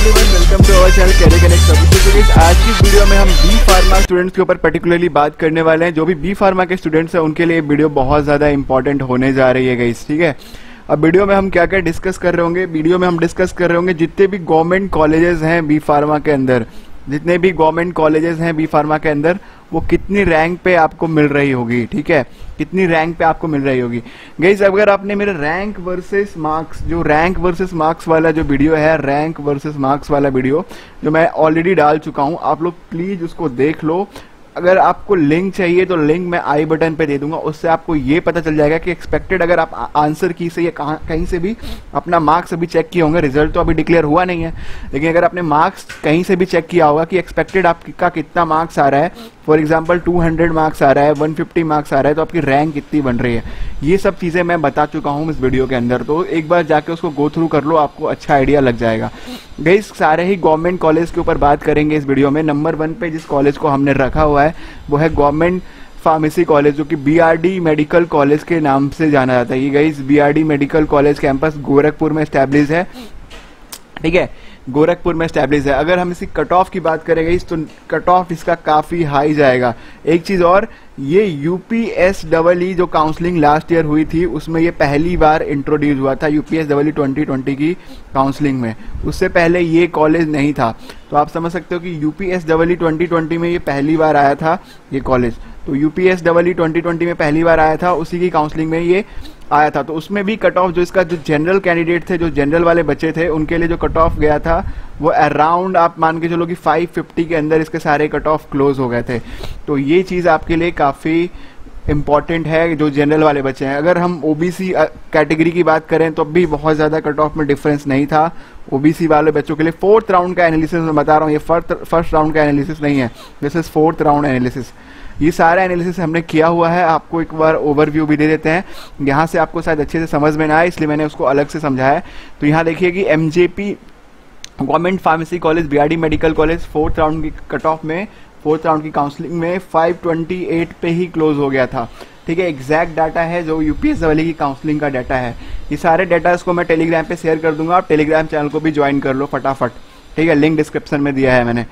Everyone, welcome to our channel career connect. आज की video में हम बी फार्मा स्टूडेंट्स के ऊपर पर्टिकुलरली बात करने वाले हैं। जो भी बी फार्मा के स्टूडेंट्स हैं उनके लिए वीडियो बहुत ज़्यादा इंपॉर्टेंट होने जा रही है गाइस, ठीक है। अब वीडियो में हम क्या क्या डिस्कस कर रहे होंगे, वीडियो में हम डिस्कस कर रहे होंगे जितने भी गवर्नमेंट कॉलेजेस हैं बी फार्मा के अंदर, जितने भी गवर्नमेंट कॉलेजेस हैं बी फार्मा के अंदर, वो कितनी रैंक पे आपको मिल रही होगी, ठीक है, कितनी रैंक पे आपको मिल रही होगी। गाइस अगर आपने मेरे रैंक वर्सेस मार्क्स, जो रैंक वर्सेस मार्क्स वाला जो वीडियो है, रैंक वर्सेस मार्क्स वाला वीडियो जो मैं ऑलरेडी डाल चुका हूं, आप लोग प्लीज उसको देख लो। अगर आपको लिंक चाहिए तो लिंक मैं आई बटन पे दे दूंगा, उससे आपको ये पता चल जाएगा कि एक्सपेक्टेड अगर आप आंसर की से या कहीं से भी अपना मार्क्स अभी चेक किए होंगे, रिजल्ट तो अभी डिक्लेयर हुआ नहीं है, लेकिन अगर आपने मार्क्स कहीं से भी चेक किया होगा कि एक्सपेक्टेड आपका कितना मार्क्स आ रहा है, फॉर एग्जाम्पल 200 मार्क्स आ रहा है, 150 मार्क्स आ रहा है, तो आपकी रैंक कितनी बन रही है, ये सब चीज़ें मैं बता चुका हूँ इस वीडियो के अंदर। तो एक बार जाके उसको गो थ्रू कर लो, आपको अच्छा आइडिया लग जाएगा। गाइस सारे ही गवर्नमेंट कॉलेज के ऊपर बात करेंगे इस वीडियो में। नंबर 1 पे जिस कॉलेज को हमने रखा हुआ है वो है गवर्नमेंट फार्मेसी कॉलेज, जो कि बीआरडी मेडिकल कॉलेज के नाम से जाना जाता है। ये guys BRD medical college campus Gorakhpur में एस्टैब्लिश है, ठीक है, गोरखपुर में एस्टैब्लिश है। अगर हम इसकी कट ऑफ की बात करेंगे तो कट ऑफ इसका काफ़ी हाई जाएगा। एक चीज़ और, ये यूपीएसडब्ल्यू जो काउंसलिंग लास्ट ईयर हुई थी उसमें ये पहली बार इंट्रोड्यूस हुआ था, यूपीएसडब्ल्यू 2020 की काउंसलिंग में, उससे पहले ये कॉलेज नहीं था। तो आप समझ सकते हो कि यूपीएसडब्ल्यू 2020 में ये पहली बार आया था ये कॉलेज। तो यूपीएसडब्ल्यू 2020 में पहली बार आया था, उसी की काउंसलिंग में ये आया था। तो उसमें भी कट ऑफ जो इसका जो जनरल कैंडिडेट थे, जो जनरल वाले बच्चे थे, उनके लिए जो कट ऑफ गया था वो अराउंड आप मान के चलो कि 550 के अंदर इसके सारे कट ऑफ क्लोज हो गए थे। तो ये चीज़ आपके लिए काफ़ी इम्पॉर्टेंट है जो जनरल वाले बच्चे हैं। अगर हम ओबीसी कैटेगरी की बात करें तो भी बहुत ज़्यादा कट ऑफ में डिफरेंस नहीं था ओबीसी वाले बच्चों के लिए। 4th राउंड का एनालिसिस मैं बता रहा हूँ, ये फर्स्ट राउंड का एनालिसिस नहीं है, this is 4th round analysis. ये सारा एनालिसिस हमने किया हुआ है, आपको एक बार ओवरव्यू भी दे देते हैं, यहाँ से आपको शायद अच्छे से समझ में ना आए इसलिए मैंने उसको अलग से समझाया है। तो यहाँ देखिए कि MJP government pharmacy college BRD medical college 4th round की कट ऑफ में, 4th राउंड की काउंसलिंग में 528 पे ही क्लोज हो गया था, ठीक है। एग्जैक्ट डाटा है जो यूपीएसडब्ल्यू की काउंसलिंग का डाटा है। ये सारे डाटा इसको मैं टेलीग्राम पे शेयर कर दूंगा, आप टेलीग्राम चैनल को भी ज्वाइन कर लो फटाफट, ठीक है, लिंक डिस्क्रिप्शन में दिया है मैंने।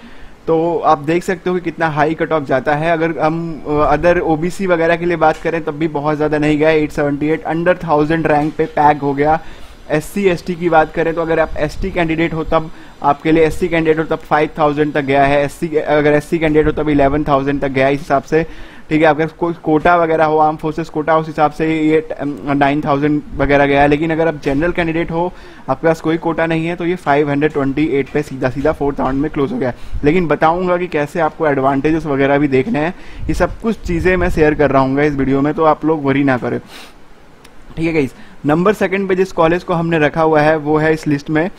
तो आप देख सकते हो कि कितना हाई कट ऑफ जाता है। अगर हम अदर ओबीसी वगैरह के लिए बात करें तब भी बहुत ज़्यादा नहीं गया, 878 अंडर 1000 रैंक पे पैक हो गया। एससी एसटी की बात करें तो अगर आप एसटी कैंडिडेट हो तब आपके लिए, एससी कैंडिडेट हो तब 5000 तक गया है, अगर एससी कैंडिडेट हो तब 11000 तक गया है इस हिसाब से, ठीक है। अगर कोई कोटा वगैरह हो, आर्म फोर्सेस कोटा, उस हिसाब से ये 9000 वगैरह गया है। लेकिन अगर आप जनरल कैंडिडेट हो, आपके पास कोई कोटा नहीं है, तो ये 528 पे सीधा 4th राउंड में क्लोज हो गया। लेकिन बताऊंगा कि कैसे आपको एडवांटेजेस वगैरह भी देखने हैं, ये सब कुछ चीज़ें मैं शेयर कर रहा हूँ इस वीडियो में, तो आप लोग वरी ना करें, ठीक है गाइस। नंबर 2 पे जिस कॉलेज को हमने रखा हुआ है वो है इस लिस्ट में,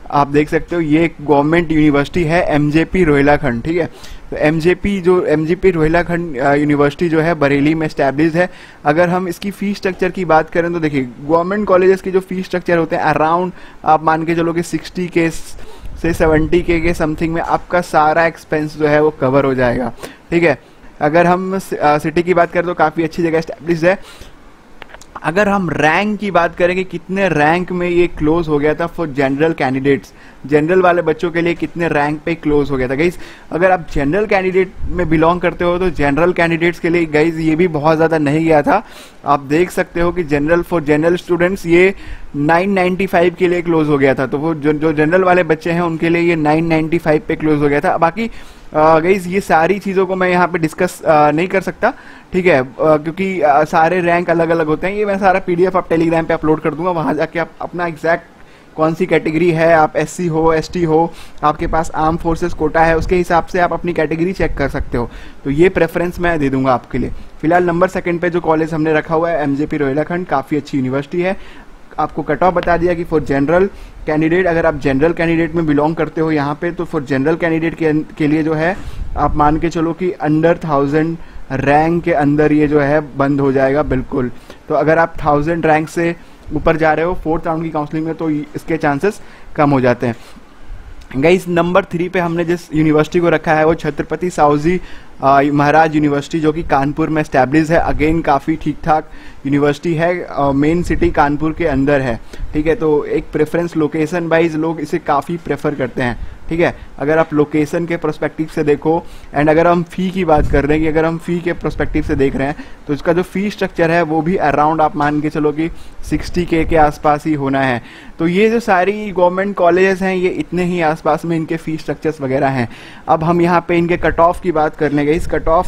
आप देख सकते हो, ये एक गवर्नमेंट यूनिवर्सिटी है एमजेपी रोहिलाखंड, ठीक है। तो एमजेपी रोहिलाखंड यूनिवर्सिटी जो है बरेली में एस्टैब्लिश है। अगर हम इसकी फीस स्ट्रक्चर की बात करें तो देखिए, गवर्नमेंट कॉलेजेस की जो फीस स्ट्रक्चर होते हैं अराउंड आप मान के चलो कि 60 के से 70 के समथिंग में आपका सारा एक्सपेंस जो है वो कवर हो जाएगा, ठीक है। अगर हम सिटी की बात करें तो काफ़ी अच्छी जगह एस्टैब्लिश है। अगर हम रैंक की बात करें कि कितने रैंक में ये क्लोज हो गया था फॉर जनरल कैंडिडेट्स, जनरल वाले बच्चों के लिए कितने रैंक पे क्लोज हो गया था गाइज। अगर आप जनरल कैंडिडेट में बिलोंग करते हो तो जनरल कैंडिडेट्स के लिए गाइज ये भी बहुत ज़्यादा नहीं गया था। आप देख सकते हो कि फॉर जनरल स्टूडेंट्स ये 995 के लिए क्लोज हो गया था। तो वो जो जनरल वाले बच्चे हैं उनके लिए ये 995 पे क्लोज हो गया था। बाकी गाइज ये सारी चीज़ों को मैं यहाँ पे डिस्कस नहीं कर सकता, ठीक है, क्योंकि सारे रैंक अलग अलग होते हैं। ये मैं सारा पीडीएफ आप टेलीग्राम पे अपलोड कर दूंगा, वहाँ जाके आप अपना एग्जैक्ट कौन सी कैटेगरी है, आप एससी हो, एसटी हो, आपके पास आर्म फोर्सेस कोटा है, उसके हिसाब से आप अपनी कैटेगरी चेक कर सकते हो। तो ये प्रेफरेंस मैं दे दूंगा आपके लिए। फिलहाल नंबर 2 पे जो कॉलेज हमने रखा हुआ है एमजेपी रोहिलाखंड, काफ़ी अच्छी यूनिवर्सिटी है। आपको कट ऑफ बता दिया कि फॉर जनरल कैंडिडेट, अगर आप जनरल कैंडिडेट में बिलोंग करते हो यहाँ पे, तो फॉर जनरल कैंडिडेट के लिए जो है आप मान के चलो कि अंडर 1000 रैंक के अंदर ये जो है बंद हो जाएगा बिल्कुल। तो अगर आप 1000 रैंक से ऊपर जा रहे हो 4th राउंड की काउंसलिंग में तो इसके चांसेस कम हो जाते हैं। गाइस नंबर 3 पे हमने जिस यूनिवर्सिटी को रखा है वो छत्रपति साहूजी महाराज यूनिवर्सिटी जो कि कानपुर में स्टैब्लिश है। अगेन काफ़ी ठीक ठाक यूनिवर्सिटी है, मेन सिटी कानपुर के अंदर है, ठीक है। तो एक प्रेफरेंस लोकेशन वाइज लोग इसे काफ़ी प्रेफर करते हैं, ठीक है। अगर आप लोकेशन के पर्सपेक्टिव से देखो एंड अगर हम फ़ी की बात कर रहे हैं कि अगर हम फ़ी के पर्सपेक्टिव से देख रहे हैं तो इसका जो फ़ी स्ट्रक्चर है वो भी अराउंड आप मान के चलो कि 60K के आसपास ही होना है। तो ये जो सारी गवर्नमेंट कॉलेजेस हैं ये इतने ही आसपास में इनके फ़ी स्ट्रक्चर्स वगैरह हैं। अब हम यहाँ पे इनके कट ऑफ की बात कर लेंगे। इस कट ऑफ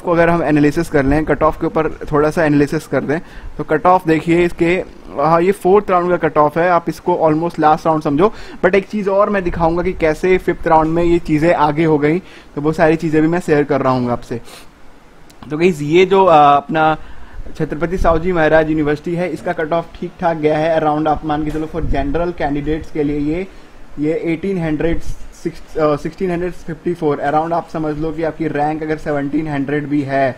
को अगर हम एनालिसिस कर लें, कट ऑफ के ऊपर थोड़ा सा एनालिसिस कर दें तो कट ऑफ देखिए इसके, हाँ ये 4th राउंड का कट ऑफ है, आप इसको ऑलमोस्ट लास्ट राउंड समझो। बट एक चीज़ और मैं दिखाऊंगा कि कैसे 5th राउंड में ये चीज़ें आगे हो गई, तो वो सारी चीज़ें भी मैं शेयर कर रहा हूँ आपसे। तो गाइस ये जो अपना छत्रपति साहूजी महाराज यूनिवर्सिटी है इसका कट ऑफ ठीक ठाक गया है अराउंड आप मान के चलो फॉर जनरल कैंडिडेट्स के लिए ये 1654 अराउंड आप समझ लो कि आपकी रैंक अगर 1700 भी है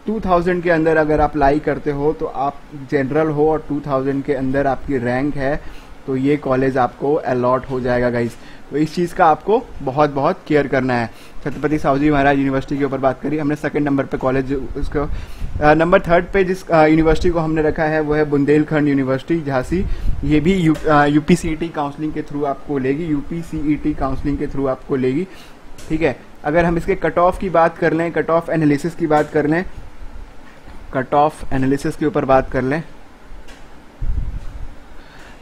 2000 के अंदर अगर आप लाई करते हो तो आप जनरल हो और 2000 के अंदर आपकी रैंक है तो ये कॉलेज आपको अलॉट हो जाएगा गाइस। तो इस चीज़ का आपको बहुत बहुत केयर करना है। छत्रपति साहूजी महाराज यूनिवर्सिटी के ऊपर बात करी हमने, सेकंड नंबर पे कॉलेज उसको नंबर 3rd पे जिस यूनिवर्सिटी को हमने रखा है वो है बुंदेलखंड यूनिवर्सिटी झांसी। ये भी यूपीसीईटी काउंसलिंग के थ्रू आपको लेगी, यूपीसीईटी काउंसलिंग के थ्रू आपको लेगी, ठीक है। अगर हम इसके कट ऑफ की बात कर लें, कट ऑफ एनालिसिस की बात कर लें, कट ऑफ एनालिसिस के ऊपर बात कर लें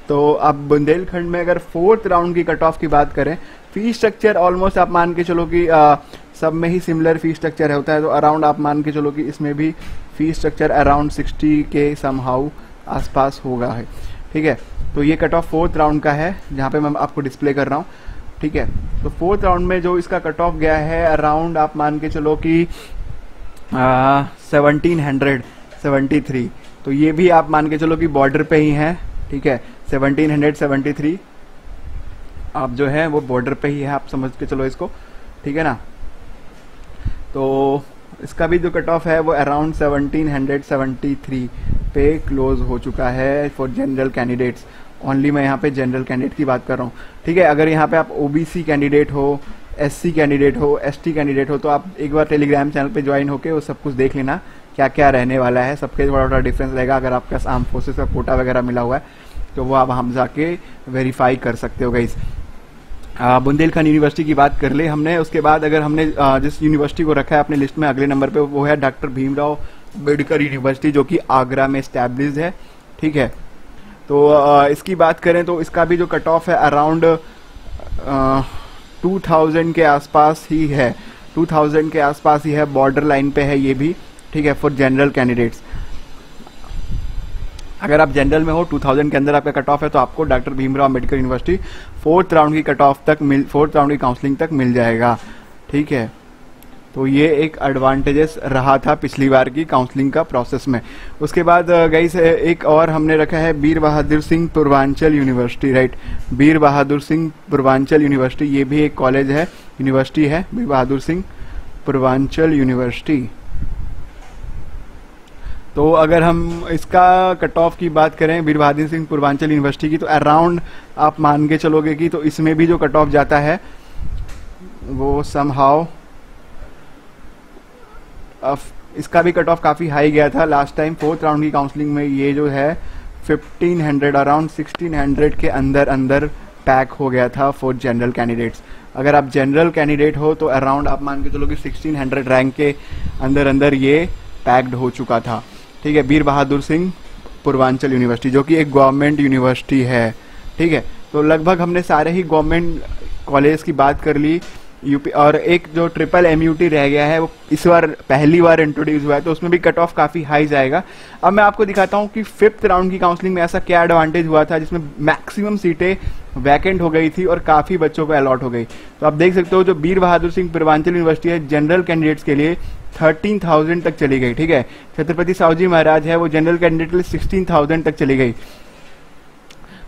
तो अब बुंदेलखंड में अगर 4th राउंड की कट ऑफ की बात करें, फी स्ट्रक्चर ऑलमोस्ट आप मान के चलो कि सब में ही सिमिलर फी स्ट्रक्चर होता है, तो अराउंड आप मान के चलो कि इसमें भी फी स्ट्रक्चर अराउंड 60 के समहाउ आसपास होगा है, ठीक है। तो ये कट ऑफ 4th राउंड का है जहाँ पे मैं आपको डिस्प्ले कर रहा हूँ, ठीक है। तो 4th राउंड में जो इसका कट ऑफ गया है अराउंड आप मान के चलो कि 1773, तो ये भी आप मान के चलो कि बॉर्डर पे ही है, ठीक है। 1773 आप जो है वो बॉर्डर पे ही है, आप समझ के चलो इसको, ठीक है ना। तो इसका भी जो कट ऑफ है वो अराउंड 1773 पे क्लोज हो चुका है फॉर जनरल कैंडिडेट्स। ओनली मैं यहाँ पे जनरल कैंडिडेट की बात कर रहा हूँ, ठीक है। अगर यहाँ पे आप ओबीसी कैंडिडेट हो, एससी कैंडिडेट हो, एसटी कैंडिडेट हो तो आप एक बार टेलीग्राम चैनल पे ज्वाइन होके वो सब कुछ देख लेना क्या क्या रहने वाला है, सबके थोड़ा थोड़ा डिफरेंस रहेगा। अगर आपके पास आर्म फोर्सेस का कोटा वगैरह मिला हुआ है तो वो आप हम जाके वेरीफाई कर सकते हो गाइस। बुंदेलखंड यूनिवर्सिटी की बात कर ले हमने, उसके बाद अगर हमने जिस यूनिवर्सिटी को रखा है अपने लिस्ट में अगले नंबर पे वो है डॉक्टर भीमराव अम्बेडकर यूनिवर्सिटी जो कि आगरा में स्टैब्लिश्ड है, ठीक है। तो इसकी बात करें तो इसका भी जो कट ऑफ है अराउंड 2000 के आसपास ही है, 2000 के आसपास ही है, बॉर्डर लाइन पे है ये भी, ठीक है, फॉर जनरल कैंडिडेट्स। अगर आप जनरल में हो 2000 के अंदर आपका कट ऑफ है तो आपको doctor Bhimrao Ambedkar university 4th round की कट ऑफ तक 4th राउंड की काउंसलिंग तक मिल जाएगा, ठीक है। तो ये एक एडवांटेजेस रहा था पिछली बार की काउंसलिंग का प्रोसेस में। उसके बाद गाइस एक और हमने रखा है वीर बहादुर सिंह पूर्वांचल यूनिवर्सिटी, राइट, वीर बहादुर सिंह पूर्वांचल यूनिवर्सिटी, ये भी एक कॉलेज है, यूनिवर्सिटी है वीर बहादुर सिंह पूर्वांचल यूनिवर्सिटी। तो अगर हम इसका कट ऑफ की बात करें वीर बहादुर सिंह पूर्वांचल यूनिवर्सिटी की तो अराउंड आप मान के चलोगे कि तो इसमें भी जो कट ऑफ जाता है वो समहाउ इसका भी कट ऑफ काफ़ी हाई गया था लास्ट टाइम 4th राउंड की काउंसलिंग में। ये जो है 1500 अराउंड 1600 के अंदर पैक हो गया था फॉर जनरल कैंडिडेट्स। अगर आप जनरल कैंडिडेट हो तो अराउंड आप मान के चलो कि 1600 रैंक के अंदर ये पैक्ड हो चुका था, ठीक है। वीर बहादुर सिंह पूर्वांचल यूनिवर्सिटी जो कि एक गवर्नमेंट यूनिवर्सिटी है, ठीक है। तो लगभग हमने सारे ही गवर्नमेंट कॉलेज की बात कर ली यूपी, और एक जो ट्रिपल MUT रह गया है वो इस बार पहली बार इंट्रोड्यूस हुआ है तो उसमें भी कट ऑफ काफ़ी हाई जाएगा। अब मैं आपको दिखाता हूँ कि 5th राउंड की काउंसलिंग में ऐसा क्या एडवांटेज हुआ था जिसमें मैक्सिमम सीटें वैकेंट हो गई थी और काफ़ी बच्चों को अलॉट हो गई। तो आप देख सकते हो जो वीर बहादुर सिंह पूर्वांचल यूनिवर्सिटी है जनरल कैंडिडेट्स के लिए 13,000 तक चली गई, ठीक है। छत्रपति साहूजी महाराज है वो जनरल कैंडिडेट के लिए 16,000 तक चली गई।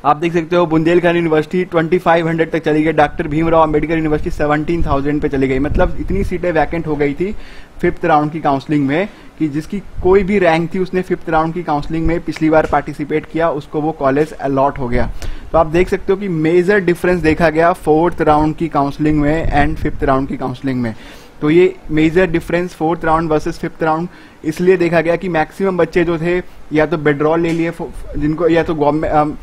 आप देख सकते हो बुंदेलखंड यूनिवर्सिटी 2500 तक चली गई, डॉक्टर भीमराव अम्बेडकर यूनिवर्सिटी 17,000 पे चली गई। मतलब इतनी सीटें वैकेंट हो गई थी 5th राउंड की काउंसलिंग में कि जिसकी कोई भी रैंक थी उसने 5th राउंड की काउंसलिंग में पिछली बार पार्टिसिपेट किया, उसको वो कॉलेज अलॉट हो गया। तो आप देख सकते हो कि मेजर डिफरेंस देखा गया 4th राउंड की काउंसलिंग में एंड 5th राउंड की काउंसलिंग में। तो ये major difference 4th round versus 5th round इसलिए देखा गया कि मैक्सिमम बच्चे जो थे या तो विड्रॉल ले लिए, जिनको या तो गवर्नमेंट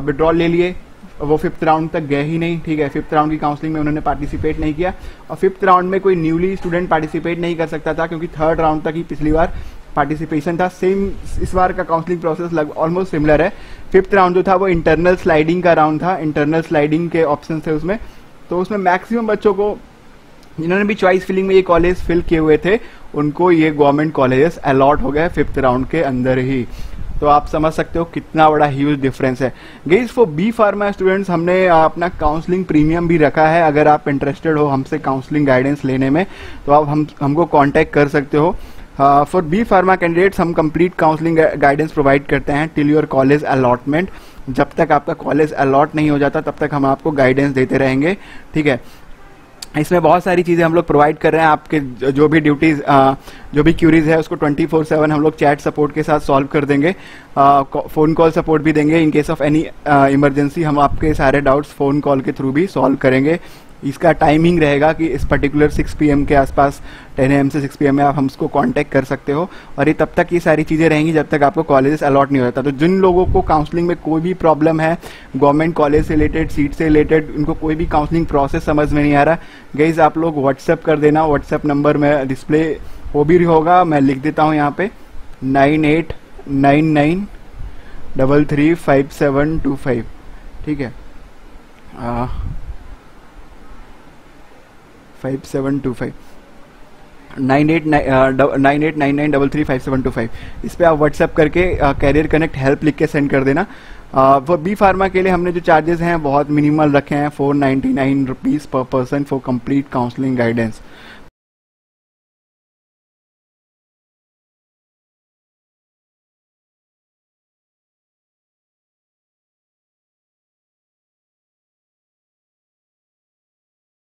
विड्रॉल ले लिए, वो 5th राउंड तक गए ही नहीं, ठीक है। 5th राउंड की काउंसलिंग में उन्होंने पार्टिसिपेट नहीं किया, और 5th राउंड में कोई न्यूली स्टूडेंट पार्टिसिपेट नहीं कर सकता था, क्योंकि 3rd राउंड तक ही पिछली बार पार्टिसिपेशन था। सेम इस बार का काउंसलिंग प्रोसेस ऑलमोस्ट सिमिलर है। 5th राउंड जो था वो इंटरनल स्लाइडिंग का राउंड था, इंटरनल स्लाइडिंग के ऑप्शन थे उसमें, तो उसमें मैक्सिमम बच्चों को जिन्होंने भी चॉइस फिलिंग में ये कॉलेज फिल किए हुए थे उनको ये गवर्नमेंट कॉलेजेस अलॉट हो गए 5th राउंड के अंदर ही। तो आप समझ सकते हो कितना बड़ा ह्यूज डिफरेंस है। Guys for B pharma students हमने अपना काउंसलिंग प्रीमियम भी रखा है। अगर आप इंटरेस्टेड हो हमसे काउंसलिंग गाइडेंस लेने में तो आप हमको कांटेक्ट कर सकते हो। फॉर बी फार्मा कैंडिडेट्स हम कंप्लीट काउंसलिंग गाइडेंस प्रोवाइड करते हैं टिल योर कॉलेज अलॉटमेंट। जब तक आपका कॉलेज अलॉट नहीं हो जाता तब तक हम आपको गाइडेंस देते रहेंगे, ठीक है। इसमें बहुत सारी चीज़ें हम लोग प्रोवाइड कर रहे हैं। आपके जो भी ड्यूटीज़ जो भी क्यूरीज है उसको 24/7 हम लोग चैट सपोर्ट के साथ सॉल्व कर देंगे। फ़ोन कॉल सपोर्ट भी देंगे। In case of any emergency हम आपके सारे डाउट्स फ़ोन कॉल के थ्रू भी सॉल्व करेंगे। इसका टाइमिंग रहेगा कि इस पर्टिकुलर 6 PM के आसपास 10 AM से 6 PM में आप हमको कांटेक्ट कर सकते हो, और ये तब तक ये सारी चीज़ें रहेंगी जब तक आपको कॉलेज अलॉट नहीं हो जाता। तो जिन लोगों को काउंसलिंग में कोई भी प्रॉब्लम है, गवर्नमेंट कॉलेज से रिलेटेड, सीट से रिलेटेड, उनको कोई भी काउंसलिंग प्रोसेस समझ में नहीं आ रहा, गाइस आप लोग व्हाट्सएप कर देना। व्हाट्सएप नंबर में डिस्प्ले वो भी होगा, मैं लिख देता हूँ यहाँ पे 9899335725, ठीक है। 5725 9899335725 इस पे आप व्हाट्सएप करके कैरियर कनेक्ट हेल्प लिख के सेंड कर देना। वो बी फार्मा के लिए हमने जो चार्जेस हैं बहुत मिनिमल रखे हैं, 499 रुपीज़ पर person for complete counselling guidance.